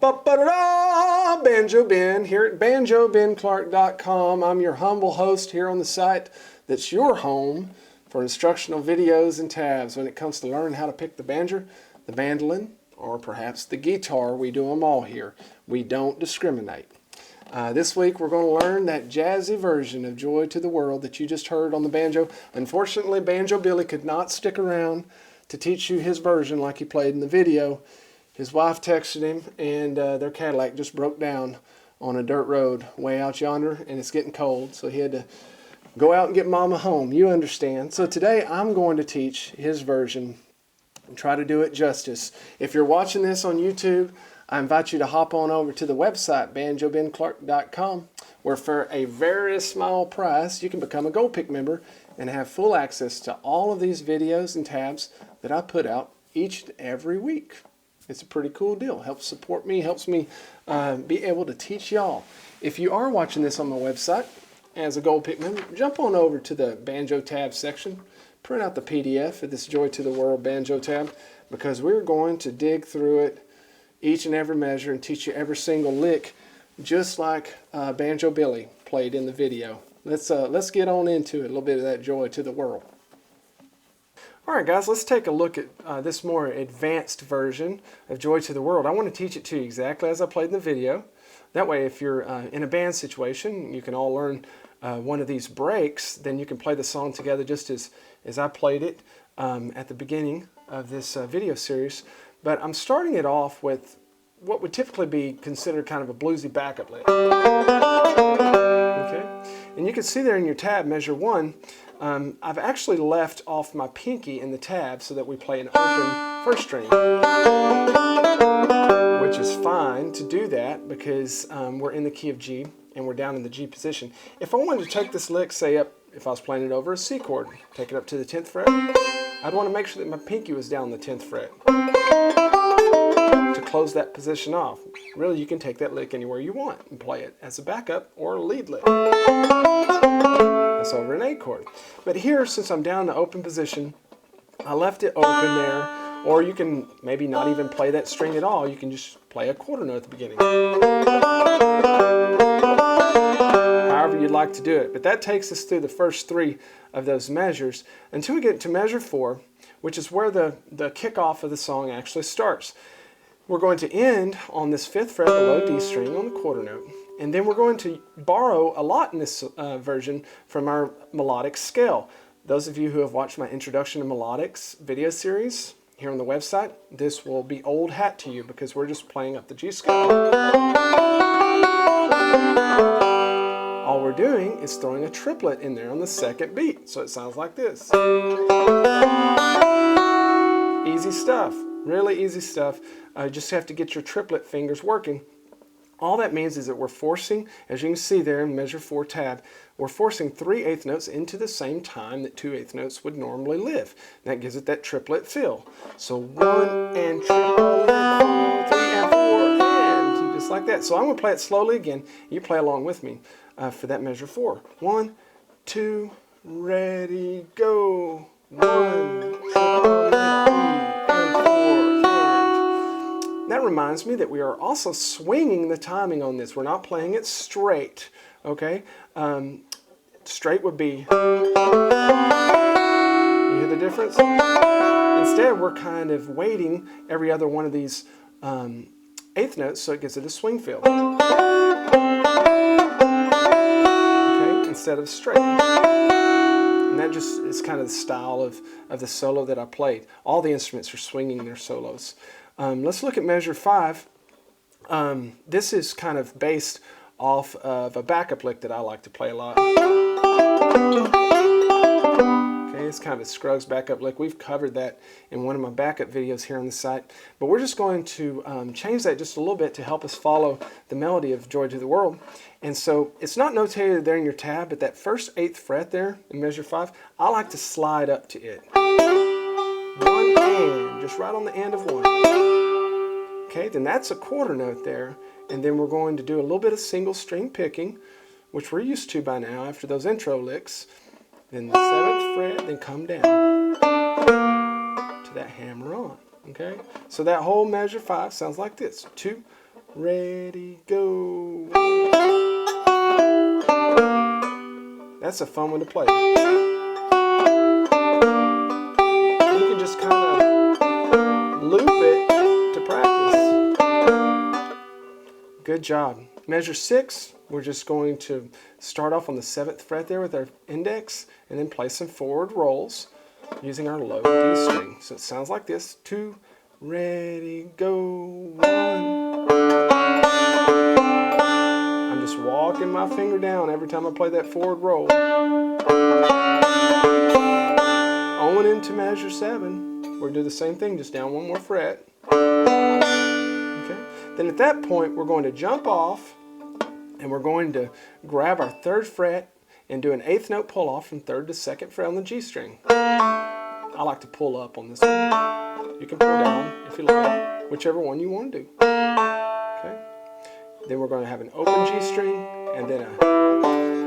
Ba-ba-da-da! Banjo Ben here at banjobenclark.com. I'm your humble host here on the site that's your home for instructional videos and tabs when it comes to learning how to pick the banjo, the mandolin, or perhaps the guitar. We do them all here. We don't discriminate. This week we're going to learn that jazzy version of Joy to the World that you just heard on the banjo. Unfortunately, Banjo Billy could not stick around to teach you his version like he played in the video. His wife texted him, and their Cadillac just broke down on a dirt road way out yonder, and it's getting cold, so he had to go out and get Mama home. You understand. So today I'm going to teach his version and try to do it justice. If you're watching this on YouTube, I invite you to hop on over to the website, banjobenclark.com, where for a very small price, you can become a Gold Pick member and have full access to all of these videos and tabs that I put out each and every week. It's a pretty cool deal. Helps support me, helps me be able to teach y'all. If you are watching this on my website as a Gold Pick member, jump on over to the Banjo tab section, print out the PDF of this Joy to the World Banjo tab, because we're going to dig through it each and every measure and teach you every single lick, just like Banjo Billy played in the video. Let's get on into it, a little bit of that Joy to the World. Alright guys, let's take a look at this more advanced version of Joy to the World. I want to teach it to you exactly as I played in the video. That way if you're in a band situation, you can all learn one of these breaks, then you can play the song together just as I played it at the beginning of this video series. But I'm starting it off with what would typically be considered kind of a bluesy backup lick. Okay? And you can see there in your tab, measure 1, I've actually left off my pinky in the tab so that we play an open first string, which is fine to do that because we're in the key of G and we're down in the G position. If I wanted to take this lick, say up, if I was playing it over a C chord, take it up to the 10th fret, I'd want to make sure that my pinky was down the 10th fret to close that position off. Really, you can take that lick anywhere you want and play it as a backup or a lead lick. That's over an A chord. But here, since I'm down in the open position, I left it open there, or you can maybe not even play that string at all. You can just play a quarter note at the beginning. However you'd like to do it. But that takes us through the first 3 of those measures until we get to measure 4, which is where the kickoff of the song actually starts. We're going to end on this 5th fret, the low D string on the quarter note. And then we're going to borrow a lot in this version from our melodic scale. Those of you who have watched my Introduction to Melodics video series here on the website, this will be old hat to you because we're just playing up the G scale. All we're doing is throwing a triplet in there on the 2nd beat, so it sounds like this. Easy stuff, really easy stuff. Just have to get your triplet fingers working. All that means is that we're forcing, as you can see there in measure 4 tab, we're forcing 3/8 notes into the same time that 2/8 notes would normally live. And that gives it that triplet feel. So 1 and triplet, 3 and 4, and just like that. So I'm going to play it slowly again. You play along with me for that measure 4. 1, 2, ready, go. 1, triplet, that reminds me that we are also swinging the timing on this. We're not playing it straight, okay? Straight would be, you hear the difference? Instead, we're kind of weighting every other one of these 8th notes so it gives it a swing feel. Okay, instead of straight. And that just is kind of the style of the solo that I played. All the instruments are swinging their solos. Let's look at measure 5. This is kind of based off of a backup lick that I like to play a lot. Okay, it's kind of a Scruggs backup lick. We've covered that in one of my backup videos here on the site. But we're just going to change that just a little bit to help us follow the melody of Joy to the World. And so it's not notated there in your tab, but that first 8th fret there in measure 5, I like to slide up to it. 1 and, just right on the end of 1. Okay, then that's a quarter note there, and then we're going to do a little bit of single string picking, which we're used to by now after those intro licks. Then the 7th fret, then come down to that hammer on. Okay, so that whole measure 5 sounds like this: 2, ready, go. That's a fun one to play. You can just kind of loop it to practice. Good job. Measure 6, we're just going to start off on the 7th fret there with our index and then play some forward rolls using our low D string. So it sounds like this: 2, ready, go, 1. I'm just walking my finger down every time I play that forward roll. On into measure 7. We're going to do the same thing, just down 1 more fret. Okay. Then at that point, we're going to jump off and we're going to grab our 3rd fret and do an 8th note pull off from 3rd to 2nd fret on the G string. I like to pull up on this one. You can pull down if you like, whichever one you want to do. Okay. Then we're going to have an open G string and then a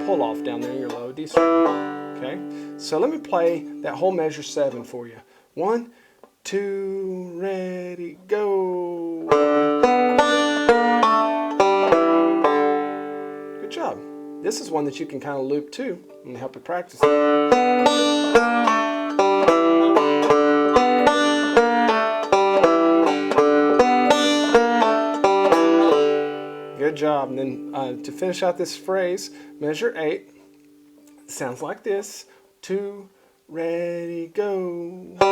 pull off down there in your low D string. Okay. So let me play that whole measure 7 for you. 1, 2, ready, go. Good job. This is one that you can kind of loop too and help you practice it. Good job. And then to finish out this phrase, measure 8 sounds like this: 2, ready, go. Okay.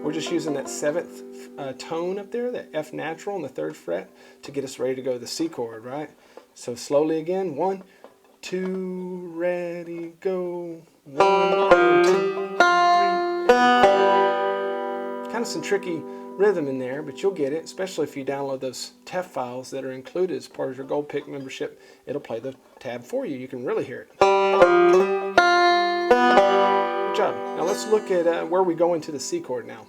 We're just using that 7th tone up there, that F natural on the 3rd fret, to get us ready to go to the C chord, right? So slowly again: 1, 2, ready, go. 1, 2, 3, 4. Kind of some tricky rhythm in there, but you'll get it, especially if you download those TEF files that are included as part of your Gold Pick membership. It'll play the tab for you. You can really hear it. Good job. Now let's look at where we go into the C chord now.